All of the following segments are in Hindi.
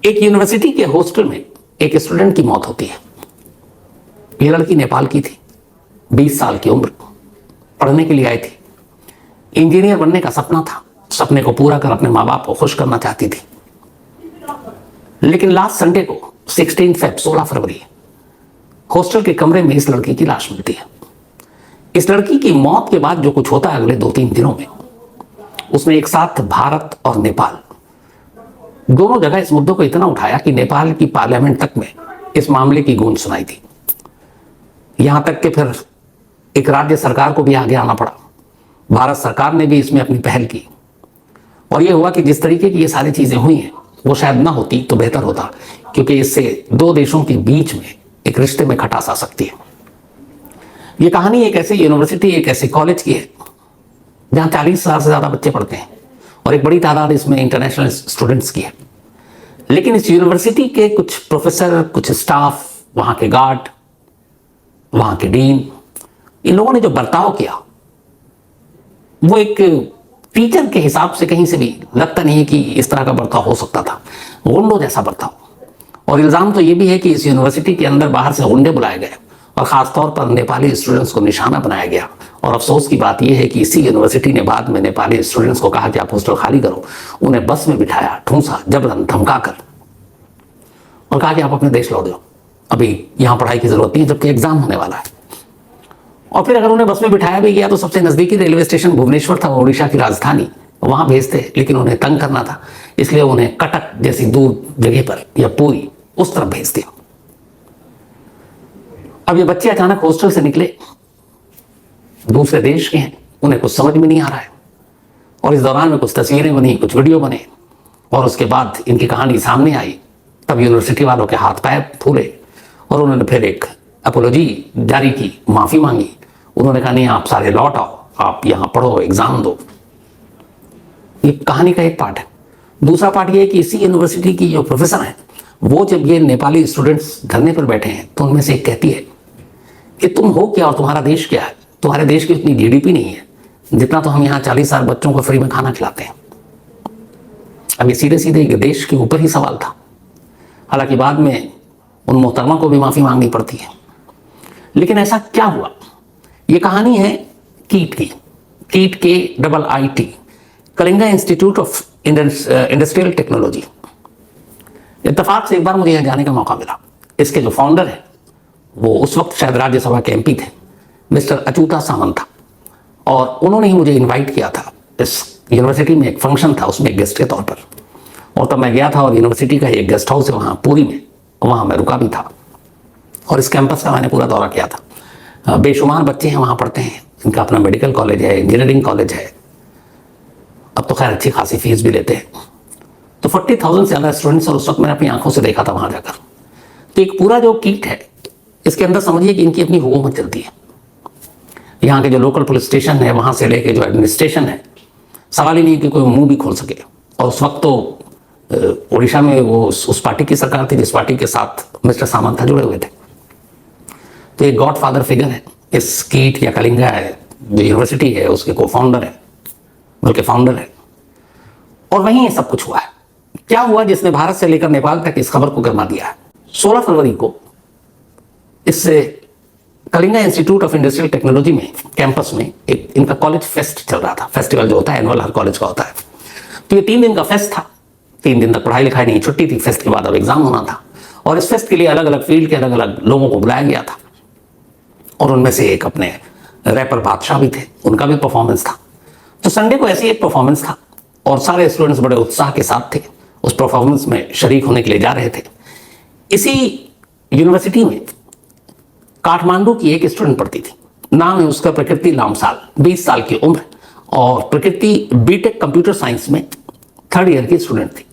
एक यूनिवर्सिटी के हॉस्टल में एक स्टूडेंट की मौत होती है। ये लड़की नेपाल की थी, 20 साल की उम्र, पढ़ने के लिए आई थी। इंजीनियर बनने का सपना था, सपने को पूरा कर अपने माँ बाप को खुश करना चाहती थी। लेकिन लास्ट संडे को 16 फरवरी हॉस्टल के कमरे में इस लड़की की लाश मिलती है। इस लड़की की मौत के बाद जो कुछ होता है अगले 2-3 दिनों में, उसने एक साथ भारत और नेपाल दोनों जगह इस मुद्दे को इतना उठाया कि नेपाल की पार्लियामेंट तक में इस मामले की गूंज सुनाई थी। यहां तक कि फिर एक राज्य सरकार को भी आगे आना पड़ा। भारत सरकार ने भी इसमें अपनी पहल की और यह हुआ कि जिस तरीके की ये सारी चीजें हुई हैं वो शायद ना होती तो बेहतर होता, क्योंकि इससे दो देशों के बीच में एक रिश्ते में खटास आ सकती है। ये कहानी एक ऐसी यूनिवर्सिटी, एक ऐसे कॉलेज की है जहां 40,000 से ज्यादा बच्चे पढ़ते हैं और एक बड़ी तादाद इसमें इंटरनेशनल स्टूडेंट्स की है। लेकिन इस यूनिवर्सिटी के कुछ प्रोफेसर, कुछ स्टाफ, वहां के गार्ड, वहां के डीन, इन लोगों ने जो बर्ताव किया वो एक टीचर के हिसाब से कहीं से भी लगता नहीं है कि इस तरह का बर्ताव हो सकता था। गुंडों जैसा बर्ताव। और इल्जाम तो ये भी है कि इस यूनिवर्सिटी के अंदर बाहर से गुंडे बुलाए गए और खासतौर पर नेपाली स्टूडेंट्स को निशाना बनाया गया। और अफसोस की बात यह है कि इसी यूनिवर्सिटी ने बाद में नेपाली स्टूडेंट्स को कहा कि आप हॉस्टल खाली करो। उन्हें बस में बिठाया, ठूंसा, जबरन धमका कर, और कहा कि आप अपने देश लौट जाओ, अभी यहां पढ़ाई की जरूरत नहीं, जबकि एग्जाम होने वाला है। और फिर अगर उन्हें बस में बिठाया भी गया तो सबसे नजदीकी रेलवे स्टेशन भुवनेश्वर था, उड़ीसा की राजधानी, वहां भेजते। लेकिन उन्हें तंग करना था, इसलिए उन्हें कटक जैसी दूर जगह पर या पूरी उस तरफ भेज दिया। अब ये बच्चे अचानक हॉस्टल से निकले, दूसरे देश के हैं, उन्हें कुछ समझ में नहीं आ रहा है। और इस दौरान में कुछ तस्वीरें बनी, कुछ वीडियो बने, और उसके बाद इनकी कहानी सामने आई। तब यूनिवर्सिटी वालों के हाथ पैर फूले और उन्होंने फिर एक अपोलॉजी जारी की, माफी मांगी। उन्होंने कहा नहीं, आप सारे लौट आओ, आप यहां पढ़ो, एग्जाम दो। ये कहानी का एक पार्ट है। दूसरा पार्ट ये है कि इसी यूनिवर्सिटी की जो प्रोफेसर है, वो जब ये नेपाली स्टूडेंट्स धरने पर बैठे हैं तो उनमें से एक कहती है कि तुम हो क्या और तुम्हारा देश क्या है? तुम्हारे देश की उतनी जीडीपी नहीं है जितना तो हम यहाँ 40,000 बच्चों को फ्री में खाना खिलाते हैं। अब ये सीधे सीधे देश के ऊपर ही सवाल था। हालांकि बाद में उन मोहतरमा को भी माफी मांगनी पड़ती है। लेकिन ऐसा क्या हुआ? ये कहानी है कीट की, कीट के IIT, Kalinga institute of industrial technology. इत्तेफाक से एक बार मुझे यहाँ जाने का मौका मिला। इसके जो फाउंडर है वो उस वक्त शायद राज्यसभा के MP थे, मिस्टर अच्युता सामंत था। और उन्होंने ही मुझे इनवाइट किया था। इस यूनिवर्सिटी में एक फंक्शन था, उसमें गेस्ट के तौर पर। और तब मैं गया था और यूनिवर्सिटी का एक गेस्ट हाउस है वहाँ पुरी में, वहाँ मैं रुका भी था। और इस कैंपस का मैंने पूरा दौरा किया था। बेशुमार बच्चे हैं वहाँ पढ़ते हैं, इनका अपना मेडिकल कॉलेज है, इंजीनियरिंग कॉलेज है। अब तो खैर अच्छी खासी फीस भी लेते हैं। तो 40,000 से ज़्यादा स्टूडेंट्स, और उस वक्त मैंने अपनी आंखों से देखा था वहाँ जाकर। तो एक पूरा जो कीट है, इसके अंदर समझिए कि इनकी अपनी हुकूमत चलती है। यहाँ के जो लोकल पुलिस स्टेशन है, वहाँ से लेके जो एडमिनिस्ट्रेशन है, सवाल ही नहीं कि कोई मुंह भी खोल सके। और उस वक्त तो उड़ीसा में वो उस पार्टी की सरकार थी जिस पार्टी के साथ मिस्टर सामंत जुड़े हुए थे। तो एक गॉड फादर फिगर है इस कीट या कलिंगा है जो यूनिवर्सिटी है, उसके को फाउंडर है, बल्कि फाउंडर है। और वहीं ये सब कुछ हुआ है। क्या हुआ जिसने भारत से लेकर नेपाल तक इस खबर को गरमा दिया है? 16 फरवरी को इस Kalinga institute of industrial technology में कैंपस में एक इनका कॉलेज फेस्ट चल रहा था। फेस्टिवल जो होता है एनुअल, हर कॉलेज का होता है। तो ये 3 दिन का फेस्ट था। 3 दिन तक पढ़ाई लिखाई नहीं, छुट्टी थी। फेस्ट के बाद अब एग्जाम होना था और इस फेस्ट के लिए अलग अलग फील्ड के अलग अलग लोगों को बुलाया गया था। और उनमें से एक अपने रैपर बादशाह भी थे, उनका भी परफॉर्मेंस था। तो संडे को ऐसी एक परफॉर्मेंस था और सारे स्टूडेंट्स बड़े उत्साह के साथ थे, उस परफॉर्मेंस में शरीक होने के लिए जा रहे थे। इसी यूनिवर्सिटी में काठमांडू की एक स्टूडेंट पढ़ती थी। नाम है उसका प्रकृति लामसाल, 20 साल की उम्र, और प्रकृति बीटेक कंप्यूटर साइंस में 3rd ईयर की स्टूडेंट थी।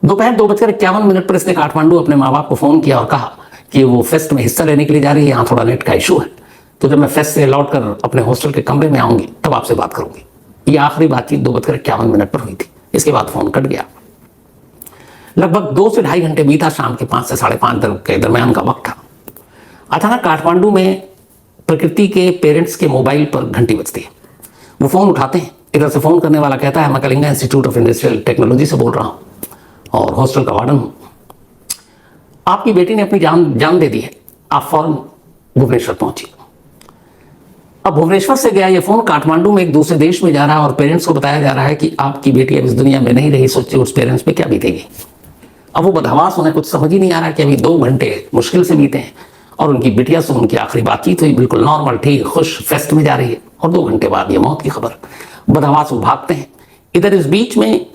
दोपहर 2:51 पर इसने काठमांडू अपने माँ बाप को फोन किया और कहा कि वो फेस्ट में हिस्सा लेने के लिए जा रही है, यहाँ थोड़ा नेट का इशू है, तो जब मैं फेस्ट से लौट कर अपने हॉस्टल के कमरे में आऊंगी तब आपसे बात करूंगी। ये आखिरी बातचीत 2:51 पर हुई थी। इसके बाद फोन कट गया। लगभग 2 से ढाई घंटे बीता, शाम के 5 से 5:30 के दरमियान का वक्त था। अचानक काठमांडू में प्रकृति के पेरेंट्स के मोबाइल पर घंटी बजती है। वो फोन उठाते हैं। इधर से फोन करने वाला कहता है मैं Kalinga institute of industrial technology से बोल रहा हूँ। और हॉस्टल का वार्डन हूँ। आपकी बेटी ने अपनी जान दे दी है, आप फौरन भुवनेश्वर पहुंची। अब भुवनेश्वर से गया ये फोन काठमांडू में एक दूसरे देश में जा रहा है और पेरेंट्स को बताया जा रहा है कि आपकी बेटी अब इस दुनिया में नहीं रही। सोचिए उस पेरेंट्स पे क्या बीतेगी। अब वो बदहवास, उन्हें कुछ समझ ही नहीं आ रहा कि अभी 2 घंटे मुश्किल से बीते हैं और उनकी बिटिया से उनकी आखिरी बातचीत हुई, बिल्कुल नॉर्मल, ठीक, खुश, फेस्ट में जा रही है, और 2 घंटे बाद ये मौत की खबर। बदहवास वो भागते हैं। इधर इस बीच में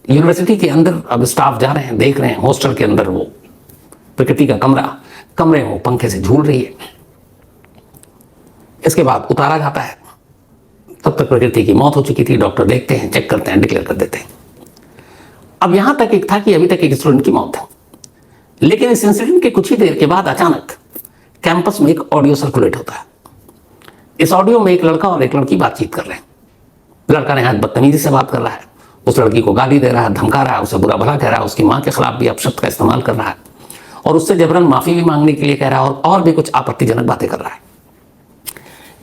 यूनिवर्सिटी के अंदर अब स्टाफ जा रहे हैं, देख रहे हैं हॉस्टल के अंदर वो प्रकृति का कमरे में वो पंखे से झूल रही है। इसके बाद उतारा जाता है, तब तक प्रकृति की मौत हो चुकी थी। डॉक्टर देखते हैं, चेक करते हैं, डिक्लेयर कर देते हैं। अब यहां तक एक था कि अभी तक एक स्टूडेंट की मौत है, लेकिन इस इंसिडेंट के कुछ ही देर के बाद अचानक कैंपस में एक ऑडियो सर्कुलेट होता है। इस ऑडियो में एक लड़का और एक लड़की बातचीत कर रहे हैं। लड़का ने बदतमीजी से बात कर रहा है, उस लड़की को गाली दे रहा है, धमका रहा है, उसे बुरा भला कह रहा है, उसकी मां के खिलाफ भी अपशब्द का इस्तेमाल कर रहा है और उससे जबरन माफी भी मांगने के लिए कह रहा है और भी कुछ आपत्तिजनक बातें कर रहा है।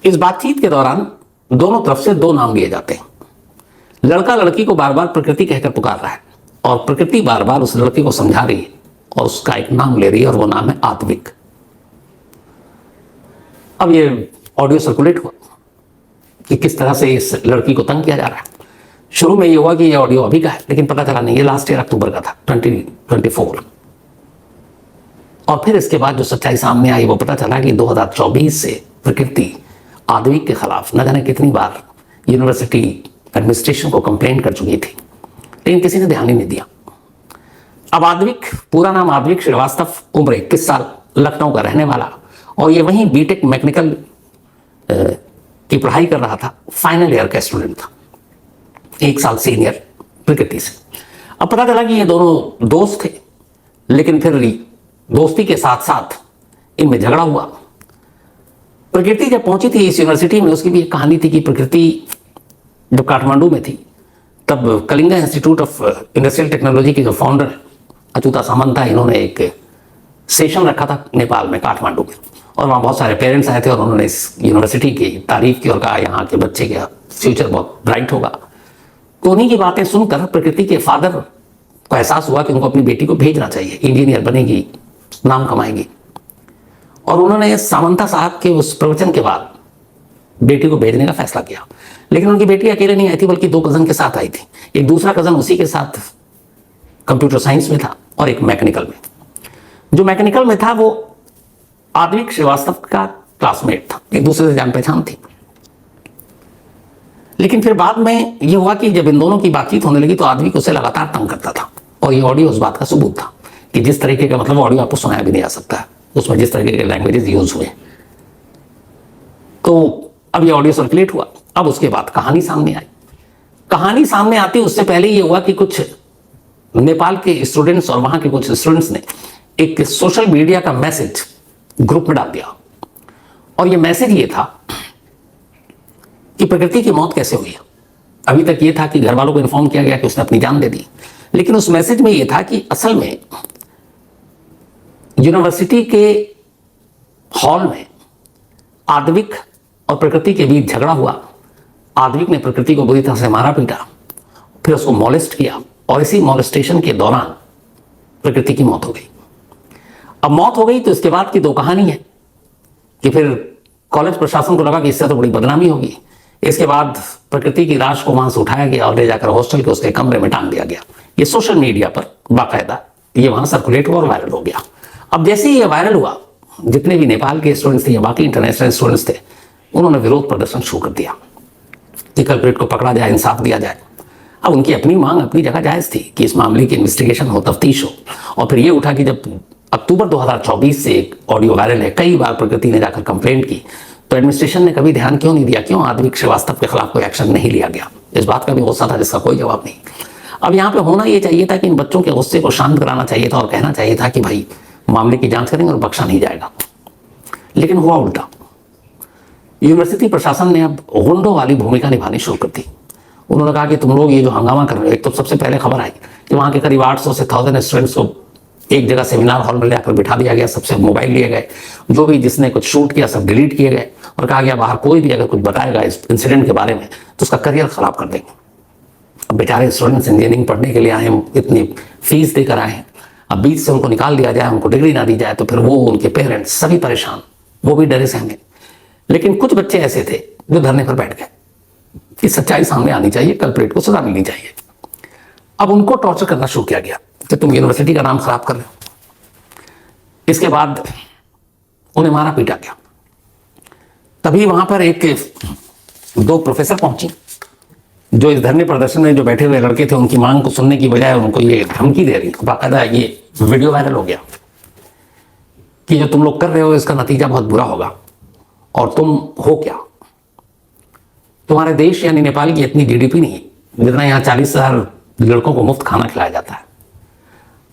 इस बातचीत के दौरान दोनों तरफ से 2 नाम लिए जाते हैं। लड़का लड़की को बार बार प्रकृति कहकर पुकार रहा है और प्रकृति बार बार उस लड़की को समझा रही है और उसका एक नाम ले रही है और वो नाम है आत्विक। अब ये ऑडियो सर्कुलेट हुआ कि किस तरह से इस लड़की को तंग किया जा रहा है। शुरू में ये हुआ कि ये ऑडियो अभी का है, लेकिन पता चला नहीं, ये लास्ट ईयर अक्टूबर का था, 2024। और फिर इसके बाद जो सच्चाई सामने आई वो पता चला कि 2024 से प्रकृति आद्विक के खिलाफ न जाने कितनी बार यूनिवर्सिटी एडमिनिस्ट्रेशन को कंप्लेंट कर चुकी थी, लेकिन किसी ने ध्यान ही नहीं दिया। अब आद्विक, पूरा नाम आद्विक श्रीवास्तव, उम्र 21 साल, लखनऊ का रहने वाला, और ये वहीं बीटेक मैकेनिकल की पढ़ाई कर रहा था, फाइनल ईयर का स्टूडेंट था, 1 साल सीनियर प्रकृति से। अब पता चला कि ये दोनों दोस्त थे, लेकिन फिर दोस्ती के साथ साथ इनमें झगड़ा हुआ। प्रकृति जब पहुंची थी इस यूनिवर्सिटी में, उसकी भी एक कहानी थी कि प्रकृति जब काठमांडू में थी तब Kalinga institute of industrial technology के जो फाउंडर है अच्युता सामंत था, इन्होंने एक सेशन रखा था नेपाल में, काठमांडू में, और वहाँ बहुत सारे पेरेंट्स आए थे और उन्होंने इस यूनिवर्सिटी की तारीफ की और कहा यहाँ के बच्चे का फ्यूचर बहुत ब्राइट होगा। तो उन्हीं की बातें सुनकर प्रकृति के फादर को एहसास हुआ कि उनको अपनी बेटी को भेजना चाहिए, इंजीनियर बनेगी, नाम कमाएगी। और उन्होंने सामंता साहब के उस प्रवचन के बाद बेटी को भेजने का फैसला किया। लेकिन उनकी बेटी अकेले नहीं आई थी, बल्कि 2 कज़न के साथ आई थी। एक दूसरा कज़न उसी के साथ कंप्यूटर साइंस में था और एक मैकेनिकल में। जो मैकेनिकल में था वो आद्विक श्रीवास्तव का क्लासमेट था, एक दूसरे से जान पहचान थी। लेकिन फिर बाद में ये हुआ कि जब इन दोनों की बातचीत होने लगी तो आद्विक उसे लगातार तंग करता था, और ये ऑडियो उस बात का सबूत था कि जिस तरीके का, मतलब ऑडियो आपको सुनाया भी नहीं जा सकता, उसमें जिस तरीके के लैंग्वेजेस यूज हुए। तो अब ये ऑडियो सर्कुलेट हुआ। अब उसके बाद कहानी सामने आई। कहानी सामने आती उससे पहले ये हुआ कि कुछ नेपाल के स्टूडेंट्स और वहां के कुछ स्टूडेंट्स ने एक सोशल मीडिया का मैसेज ग्रुप में डाल दिया, और ये मैसेज ये था कि प्रकृति की मौत कैसे हुई। अभी तक ये था कि घर वालों को इन्फॉर्म किया गया कि उसने अपनी जान दे दी, लेकिन उस मैसेज में ये था कि असल में यूनिवर्सिटी के हॉल में आद्विक और प्रकृति के बीच झगड़ा हुआ। आद्विक ने प्रकृति को बुरी तरह से मारा पीटा, फिर उसको मॉलेस्ट किया, और इसी मॉलेस्टेशन के दौरान प्रकृति की मौत हो गई। अब मौत हो गई तो इसके बाद की 2 कहानी है कि फिर कॉलेज प्रशासन को लगा कि इससे तो बड़ी बदनामी होगी। इसके बाद प्रकृति की लाश को वहां से उठाया गया और ले जाकर हॉस्टल के उसके कमरे में टांग दिया गया। ये सोशल मीडिया पर बाकायदा ये वहां सर्कुलेट हुआ और वायरल हो गया। अब जैसे ही ये वायरल हुआ, जितने भी नेपाल के स्टूडेंट्स थे या बाकी इंटरनेशनल स्टूडेंट्स थे, उन्होंने विरोध प्रदर्शन शुरू कर दिया कि कल्प्रिट को पकड़ा जाए, इंसाफ दिया जाए। अब उनकी अपनी मांग अपनी जगह जायज थी कि इस मामले की इन्वेस्टिगेशन हो, तफ्तीश हो। और फिर ये उठा कि जब अक्टूबर 2024 से एक ऑडियो वायरल है, कई बार प्रकृति ने जाकर कंप्लेंट की, तो एडमिनिस्ट्रेशन ने कभी ध्यान क्यों नहीं दिया, क्यों आद्विक श्रीवास्तव के खिलाफ कोई एक्शन नहीं लिया गया। इस बात का भी गुस्सा था जिसका कोई जवाब नहीं। अब यहाँ पे होना ये चाहिए था कि इन बच्चों के गुस्से को शांत कराना चाहिए था और कहना चाहिए था कि भाई मामले की जांच करेंगे और बख्शा नहीं जाएगा, लेकिन हुआ उल्टा। यूनिवर्सिटी प्रशासन ने अब गुंडों वाली भूमिका निभानी शुरू कर दी। उन्होंने कहा कि तुम लोग ये जो हंगामा कर रहे हो, एक तो सबसे पहले खबर आई कि वहाँ के करीब 800 से 1000 स्टूडेंट्स को एक जगह सेमिनार हॉल में लेकर बिठा दिया गया, सबसे मोबाइल लिए गए, जो भी जिसने कुछ शूट किया सब डिलीट किए गए, और कहा गया बाहर कोई भी अगर कुछ बताएगा इस इंसिडेंट के बारे में तो उसका करियर खराब कर देंगे। अब बेचारे स्टूडेंट्स इंजीनियरिंग पढ़ने के लिए आए हैं, इतनी फीस देकर आए हैं, अब बीच से उनको निकाल दिया जाए, उनको डिग्री ना दी जाए तो फिर वो, उनके पेरेंट्स सभी परेशान, वो भी डरे सहमे। लेकिन कुछ बच्चे ऐसे थे जो धरने पर बैठ गए कि सच्चाई सामने आनी चाहिए, कल्प्रेट को सजा मिलनी चाहिए। अब उनको टॉर्चर करना शुरू किया गया कि तुम यूनिवर्सिटी का नाम खराब कर रहे हो। इसके बाद उन्हें मारा पीटा गया। तभी वहां पर दो प्रोफेसर पहुंची जो इस धरने प्रदर्शन में जो बैठे हुए लड़के थे उनकी मांग को सुनने की बजाय उनको ये धमकी दे रही। बाकायदा ये वीडियो वायरल हो गया कि जो तुम लोग कर रहे हो इसका नतीजा बहुत बुरा होगा, और तुम हो क्या, तुम्हारे देश यानी नेपाल की इतनी जीडीपी नहीं जितना यहाँ 40,000 लड़कों को मुफ्त खाना खिलाया जाता है।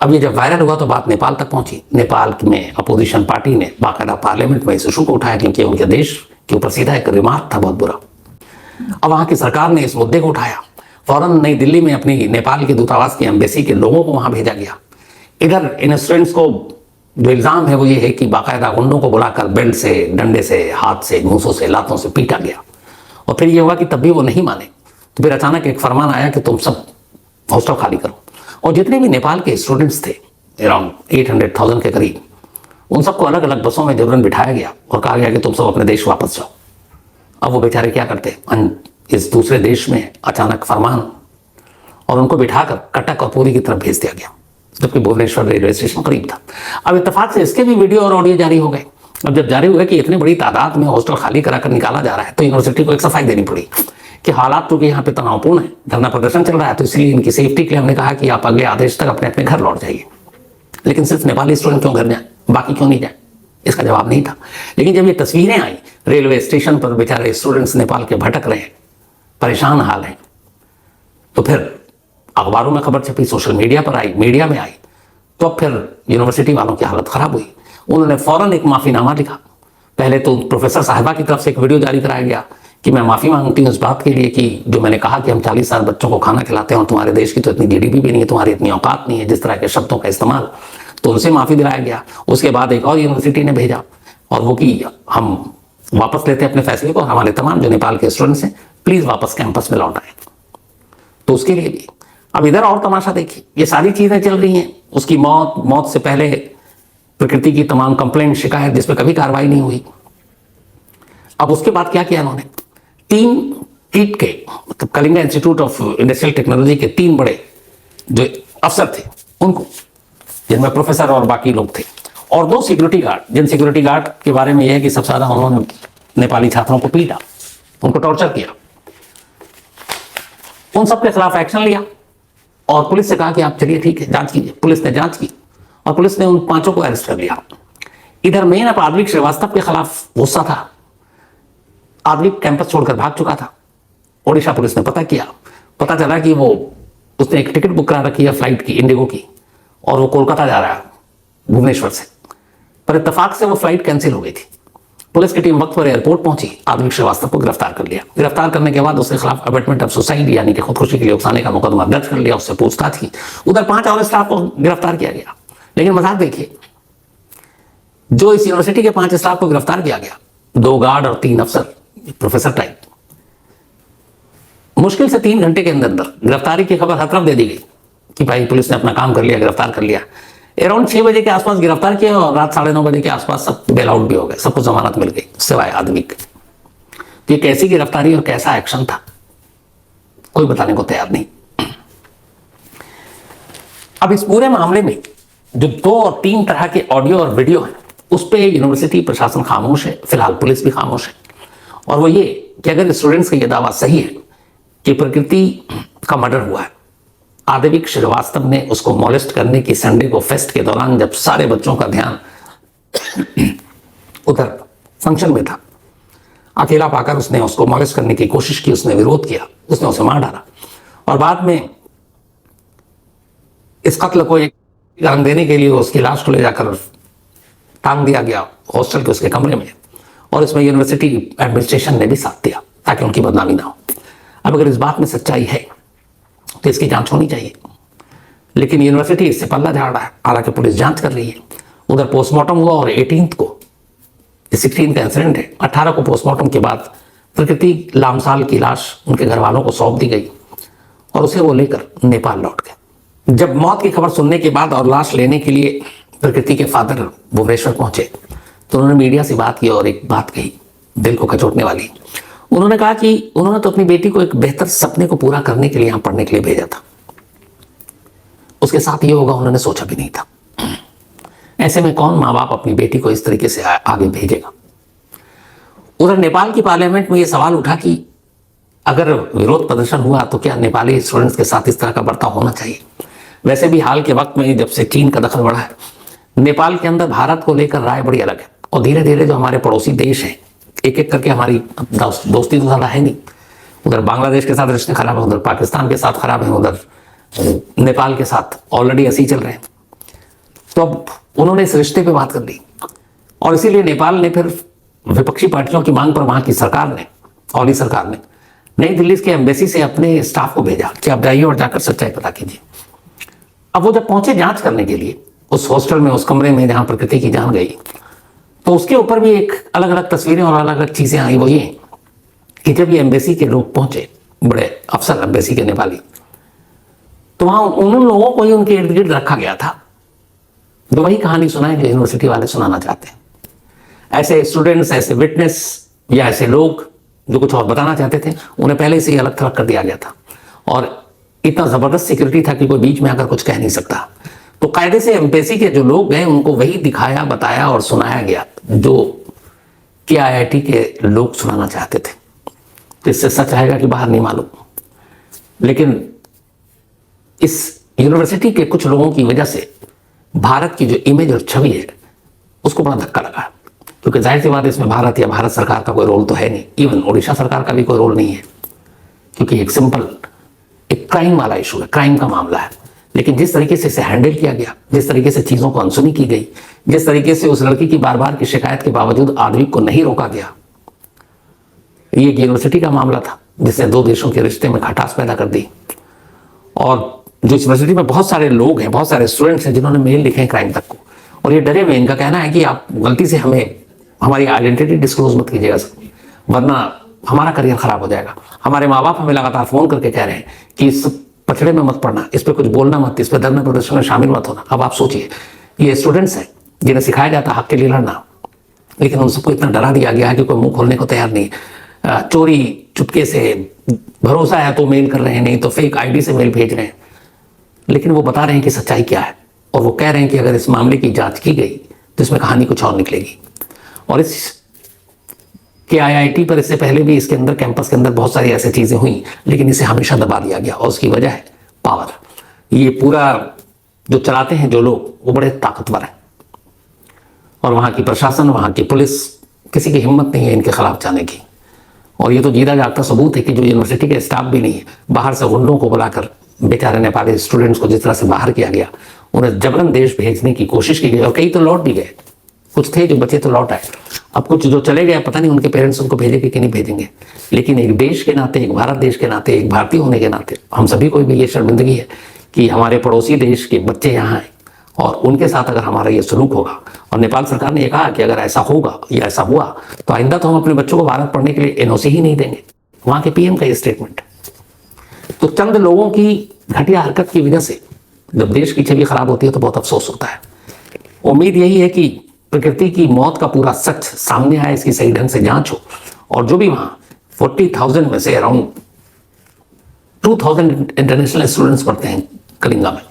अब ये जब वायरल हुआ तो बात नेपाल तक पहुंची। नेपाल में अपोजिशन पार्टी ने बाकायदा पार्लियामेंट में इस इशू को उठाया क्योंकि उनके देश के ऊपर सीधा एक रिमार्क था बहुत बुरा। अब वहां की सरकार ने इस मुद्दे को उठाया, फौरन नई दिल्ली में अपनी नेपाल के दूतावास की एम्बेसी के लोगों को वहां भेजा गया। इधर इन स्टूडेंट्स को जो इल्जाम है वो ये है कि बाकायदा गुंडों को बुलाकर बेल्ट से, डंडे से, हाथ से, घूंसों से, लातों से पीटा गया। और फिर ये हुआ कि तब भी वो नहीं माने तो फिर अचानक एक फरमान आया कि तुम सब हॉस्टल खाली करो। और जितने भी नेपाल के स्टूडेंट्स थे अराउंड 800,000 के करीब, उन सबको अलग अलग बसों में जबरन बिठाया गया और कहा गया कि तुम सब अपने देश वापस जाओ। अब वो बेचारे क्या करते, इस दूसरे देश में अचानक फरमान, और उनको बिठाकर कटक और पुरी की तरफ भेज दिया गया, जबकि भुवनेश्वर रेलवे स्टेशन करीब था। अब इत्तेफाक से इसके भी वीडियो और ऑडियो जारी हो गए। अब जब जारी हुए कि इतनी बड़ी तादाद में हॉस्टल खाली कराकर निकाला जा रहा है तो यूनिवर्सिटी को एक सफाई देनी पड़ी कि हालात तो कि यहाँ पे तनावपूर्ण है, धरना प्रदर्शन चल रहा है, तो इसलिए इनकी सेफ्टी के लिए हमने कहा कि आप अगले आदेश तक अपने अपने घर लौट जाइए। लेकिन सिर्फ नेपाली स्टूडेंट क्यों घर जाए, बाकी क्यों नहीं जाए, इसका जवाब नहीं था। लेकिन जब ये तस्वीरें आई रेलवे स्टेशन पर बेचारे स्टूडेंट्स नेपाल के भटक रहे हैं, परेशान हाल है, तो फिर अखबारों में खबर छपी, सोशल मीडिया पर आई, मीडिया में आई, तो फिर यूनिवर्सिटी वालों की हालत खराब हुई। उन्होंने फौरन एक माफीनामा लिखा। पहले तो प्रोफेसर साहिबा की तरफ से एक वीडियो जारी कराया गया कि मैं माफी मांगती हूँ इस बात के लिए कि जो मैंने कहा कि हम 40,000 बच्चों को खाना खिलाते हैं और तुम्हारे देश की तो इतनी जीडीपी भी नहीं है, तुम्हारी इतनी औकात नहीं है जिस तरह के शब्दों का इस्तेमाल, तो उनसे माफी दिलाया गया। उसके बाद एक और यूनिवर्सिटी ने भेजा और वो कि हम वापस लेते हैं अपने फैसले को, हमारे तमाम जो नेपाल के स्टूडेंट्स हैं प्लीज वापस कैंपस में लौट आए। तो उसके लिए भी अब इधर और तमाशा देखिए, ये सारी चीजें चल रही हैं। उसकी मौत से पहले प्रकृति की तमाम कंप्लेंट, शिकायत जिस पर कभी कार्रवाई नहीं हुई। अब उसके बाद क्या किया इन्होंने, 3 कीट के मतलब Kalinga institute of industrial technology के 3 बड़े जो अफसर थे उनको, जिनमें प्रोफेसर और बाकी लोग थे, और 2 सिक्योरिटी गार्ड, जिन सिक्योरिटी गार्ड के बारे में यह है कि सबसे ज्यादा उन्होंने नेपाली छात्रों को पीटा, उनको टॉर्चर किया, उन सबके खिलाफ एक्शन लिया और पुलिस से कहा कि आप चलिए ठीक है जांच कीजिए। पुलिस ने जांच की और पुलिस ने उन 5 को अरेस्ट कर लिया। इधर मेन अब आद्विक श्रीवास्तव के खिलाफ गुस्सा था। आद्विक कैंपस छोड़कर भाग चुका था। ओडिशा पुलिस ने पता किया, पता चला कि उसने एक टिकट बुक करा रखी है फ्लाइट की, इंडिगो की, और वो कोलकाता जा रहा है भुवनेश्वर से, पर इत्तेफाक से वो फ्लाइट कैंसिल हो गई थी। पुलिस की टीम वक्त पर एयरपोर्ट पहुंची, आद्विक श्रीवास्तव को गिरफ्तार कर लिया। गिरफ्तार करने के बाद उसके खिलाफ अबेटमेंट ऑफ सुसाइड यानी कि खुदकुशी के लिए उकसाने का मुकदमा दर्ज कर लिया, उससे पूछताछ की। उधर 5 और स्टाफ को गिरफ्तार किया गया। लेकिन मजाक देखिए, जो इस यूनिवर्सिटी के 5 स्टाफ को गिरफ्तार किया गया, 2 गार्ड और 3 अफसर, प्रोफेसर टाइप, मुश्किल से 3 घंटे के अंदर अंदर गिरफ्तारी की खबर हर तरफ दे दी गई कि भाई पुलिस ने अपना काम कर लिया, गिरफ्तार कर लिया। अराउंड 6 बजे के आसपास गिरफ्तार किया और रात 9:30 बजे के आसपास सब बेल आउट भी हो गए, सबको जमानत मिल गई सिवाय आद्विक। तो ये कैसी गिरफ्तारी और कैसा एक्शन था, कोई बताने को तैयार नहीं। अब इस पूरे मामले में जो 2 और 3 तरह के ऑडियो और वीडियो हैं, उस पर यूनिवर्सिटी प्रशासन खामोश है, फिलहाल पुलिस भी खामोश है। और वो ये कि अगर स्टूडेंट्स का ये दावा सही है कि प्रकृति का मर्डर हुआ है, आद्विक श्रीवास्तव ने उसको मॉलेस्ट करने की संडे को फेस्ट के दौरान जब सारे बच्चों का ध्यान उधर फंक्शन में था, अकेला पाकर उसने उसको मॉलेस्ट करने की कोशिश की, उसने विरोध किया, उसने उसे मार डाला और बाद में इस कत्ल को एक अंजाम देने के लिए उसकी लाश को ले जाकर टांग दिया गया हॉस्टल के उसके कमरे में, और इसमें यूनिवर्सिटी एडमिनिस्ट्रेशन ने भी साथ दिया ताकि उनकी बदनामी ना हो। अब अगर इस बात में सच्चाई है तो इसकी जांच होनी चाहिए, लेकिन यूनिवर्सिटी इससे पल्ला झाड़ रहा है, हालांकि पुलिस जांच कर रही है। उधर पोस्टमार्टम हुआ और 18 को, 16 का इंसिडेंट है, 18 को पोस्टमार्टम के बाद प्रकृति लामसाल की लाश उनके घर वालों को सौंप दी गई और उसे वो लेकर नेपाल लौट गए। जब मौत की खबर सुनने के बाद और लाश लेने के लिए प्रकृति के फादर भुवनेश्वर पहुंचे तो उन्होंने मीडिया से बात की और एक बात कही दिल को कचोटने वाली। उन्होंने कहा कि उन्होंने तो अपनी बेटी को एक बेहतर सपने को पूरा करने के लिए यहां पढ़ने के लिए भेजा था, उसके साथ ये होगा उन्होंने सोचा भी नहीं था। ऐसे में कौन माँ बाप अपनी बेटी को इस तरीके से आगे भेजेगा। उधर नेपाल की पार्लियामेंट में ये सवाल उठा कि अगर विरोध प्रदर्शन हुआ तो क्या नेपाली स्टूडेंट्स के साथ इस तरह का बर्ताव होना चाहिए। वैसे भी हाल के वक्त में जब से चीन का दखल बढ़ा है, नेपाल के अंदर भारत को लेकर राय बड़ी अलग है और धीरे धीरे जो हमारे पड़ोसी देश हैं एक एक करके, हमारी दोस्ती तो ज़्यादा है नहीं, उधर बांग्लादेश के साथ रिश्ते खराब हैं, उधर पाकिस्तान के साथ खराब हैं, उधर नेपाल के साथ ऑलरेडी ऐसे ही चल रहे हैं। तो अब उन्होंने इस रिश्ते पे बात कर ली और इसीलिए नेपाल ने फिर विपक्षी पार्टियों की मांग पर वहां की सरकार ने, ओली सरकार ने नई दिल्ली के एम्बेसी से अपने स्टाफ को भेजा कि आप जाइए और जाकर सच्चाई पता कीजिए। अब वो जब पहुंचे जांच करने के लिए उस हॉस्टल में, उस कमरे में जहां प्रकृति की जान गई, तो उसके ऊपर भी एक अलग अलग तस्वीरें और अलग अलग चीजें आई। वो ये कि जब ये एम्बेसी के लोग पहुंचे, बड़े अफसर एम्बेसी के नेपाली, तो वहां उन लोगों को ही उनके इर्द गिर्द रखा गया था जो वही कहानी सुनाए जो यूनिवर्सिटी वाले सुनाना चाहते हैं। ऐसे स्टूडेंट्स, ऐसे विटनेस या ऐसे लोग जो कुछ और बताना चाहते थे, उन्हें पहले से ही अलग थलग कर दिया गया था और इतना जबरदस्त सिक्योरिटी था कि कोई बीच में आकर कुछ कह नहीं सकता। तो कायदे से एम्बेसी के जो लोग गए उनको वही दिखाया, बताया और सुनाया गया जो KIIT के लोग सुनाना चाहते थे। तो इससे सच आएगा कि बाहर नहीं मालूम, लेकिन इस यूनिवर्सिटी के कुछ लोगों की वजह से भारत की जो इमेज और छवि है उसको बड़ा धक्का लगा, क्योंकि जाहिर सी बात इसमें भारत या भारत सरकार का कोई रोल तो है नहीं, इवन उड़ीसा सरकार का भी कोई रोल नहीं है, क्योंकि एक सिंपल एक क्राइम वाला इशू है, क्राइम का मामला है। लेकिन जिस तरीके से इसे हैंडल किया गया, जिस तरीके से चीज़ों को अनसुनी की गई, जिस तरीके से उस लड़की की बार बार की शिकायत के बावजूद आदमी को नहीं रोका गया, ये एक यूनिवर्सिटी का मामला था जिसने दो देशों के रिश्ते में खटास पैदा कर दी। और जो यूनिवर्सिटी में बहुत सारे लोग हैं, बहुत सारे स्टूडेंट्स हैं जिन्होंने मेल लिखे हैं क्राइम तक को, और ये डरे हुए, इनका कहना है कि आप गलती से हमें हमारी आइडेंटिटी डिस्क्लोज मत कीजिएगा सर, वरना हमारा करियर खराब हो जाएगा। हमारे माँ बाप हमें लगातार फोन करके कह रहे हैं कि इस पछड़े में मत पड़ना, इस पर कुछ बोलना मत, इस पर धरना प्रदर्शन में शामिल मत होना। अब आप सोचिए, ये स्टूडेंट्स हैं जिन्हें सिखाया जाता है हक के लिए लड़ना, लेकिन उन सबको इतना डरा दिया गया है कि कोई मुंह खोलने को तैयार नहीं। चोरी चुपके से, भरोसा है तो मेल कर रहे हैं, नहीं तो फेक ID से मेल भेज रहे हैं, लेकिन वो बता रहे हैं कि सच्चाई क्या है। और वो कह रहे हैं कि अगर इस मामले की जांच की गई तो इसमें कहानी कुछ और निकलेगी। और इस KIIT पर इससे पहले भी इसके अंदर, कैंपस के अंदर बहुत सारी ऐसी चीज़ें हुई, लेकिन इसे हमेशा दबा दिया गया और उसकी वजह है पावर। ये पूरा जो चलाते हैं जो लोग, वो बड़े ताकतवर हैं और वहाँ की प्रशासन, वहाँ की पुलिस, किसी की हिम्मत नहीं है इनके खिलाफ जाने की। और ये तो जीता जागता सबूत है कि जो यूनिवर्सिटी के स्टाफ भी नहीं है, बाहर से गुंडों को बुलाकर बेचारे नेपाली स्टूडेंट्स को जिस तरह से बाहर किया गया, उन्हें जबरन देश भेजने की कोशिश की गई और कई तो लौट भी गए, कुछ थे जो बचे तो लौट आए। अब कुछ जो चले गए, पता नहीं उनके पेरेंट्स उनको भेजेंगे कि नहीं भेजेंगे, लेकिन एक देश के नाते, एक भारत देश के नाते, एक भारतीय होने के नाते हम सभी को भी ये शर्मिंदगी है कि हमारे पड़ोसी देश के बच्चे यहाँ आए और उनके साथ अगर हमारा ये सलूक होगा। और नेपाल सरकार ने ये कहा कि अगर ऐसा होगा या ऐसा हुआ तो आइंदा तो हम अपने बच्चों को भारत पढ़ने के लिए NOC ही नहीं देंगे। वहाँ के PM का ये स्टेटमेंट। तो चंद लोगों की घटिया हरकत की वजह से जब देश की छवि खराब होती है तो बहुत अफसोस होता है। उम्मीद यही है कि प्रकृति की मौत का पूरा सच सामने आए, इसकी सही ढंग से जांच हो और जो भी वहां 40,000 में से अराउंड 2,000 इंटरनेशनल स्टूडेंट्स पढ़ते हैं कलिंगा में,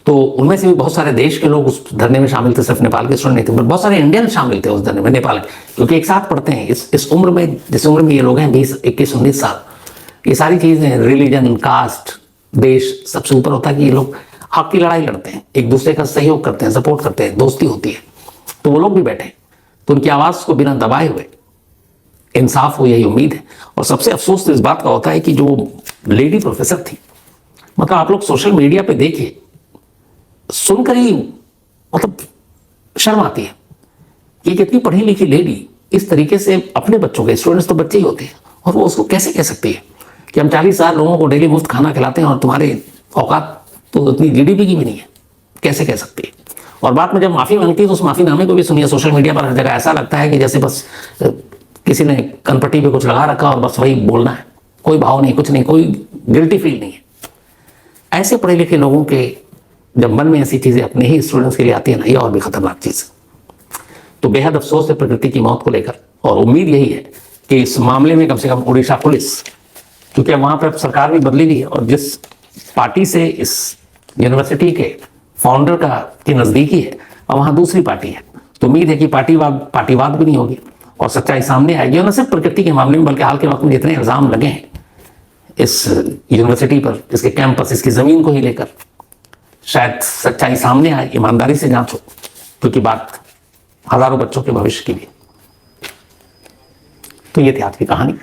तो उनमें से भी बहुत सारे देश के लोग उस धरने में शामिल थे, सिर्फ नेपाल के स्टूडेंट नहीं थे, बहुत सारे इंडियन शामिल थे उस धरने में, नेपाल, क्योंकि एक साथ पढ़ते हैं इस उम्र में, जिस उम्र में ये लोग हैं 20, 21, 19 साल, ये सारी चीजें, रिलीजन, कास्ट, देश सबसे ऊपर होता है कि ये लोग हक की लड़ाई लड़ते हैं, एक दूसरे का सहयोग करते हैं, सपोर्ट करते हैं, दोस्ती होती है। तो वो लोग भी बैठे, तो उनकी आवाज को बिना दबाए हुए इंसाफ हो, यही उम्मीद है। और सबसे अफसोस तो इस बात का होता है कि जो लेडी प्रोफेसर थी, मतलब आप लोग सोशल मीडिया पे देखिए, सुनकर ही मतलब शर्म आती है कि कितनी पढ़ी लिखी लेडी इस तरीके से अपने बच्चों के, स्टूडेंट्स तो बच्चे ही होते हैं, और वो उसको कैसे कह सकती है कि हम 40,000 लोगों को डेली मुफ्त खाना खिलाते हैं और तुम्हारे औकात तो उतनी GDP की भी नहीं है, कैसे कह सकती है। और बाद में जब माफ़ी मांगती है तो उस माफ़ीनामे को भी सुनिए सोशल मीडिया पर हर जगह, ऐसा लगता है कि जैसे बस किसी ने कनपट्टी पे कुछ लगा रखा और बस वही बोलना है, कोई भाव नहीं, कुछ नहीं, कोई गिल्टी फील नहीं है। ऐसे पढ़े लिखे लोगों के जब मन में ऐसी चीजें अपने ही स्टूडेंट्स के लिए आती है ना, ये और भी खतरनाक चीज है। तो बेहद अफसोस है प्रकृति की मौत को लेकर, और उम्मीद यही है कि इस मामले में कम से कम उड़ीसा पुलिस, क्योंकि वहां पर सरकार भी बदली हुई है और जिस पार्टी से इस यूनिवर्सिटी के फाउंडर का की नजदीकी है और वहां दूसरी पार्टी है, तो उम्मीद है कि पार्टीवाद भी नहीं होगी और सच्चाई सामने आएगी। और न सिर्फ प्रकृति के मामले में बल्कि हाल के वक्त में जितने इल्जाम लगे हैं इस यूनिवर्सिटी पर, इसके कैंपस, इसकी जमीन को ही लेकर, शायद सच्चाई सामने आए, ईमानदारी से जांच हो, क्योंकि बात हजारों बच्चों के भविष्य की भी। तो ये थी आज की कहानी।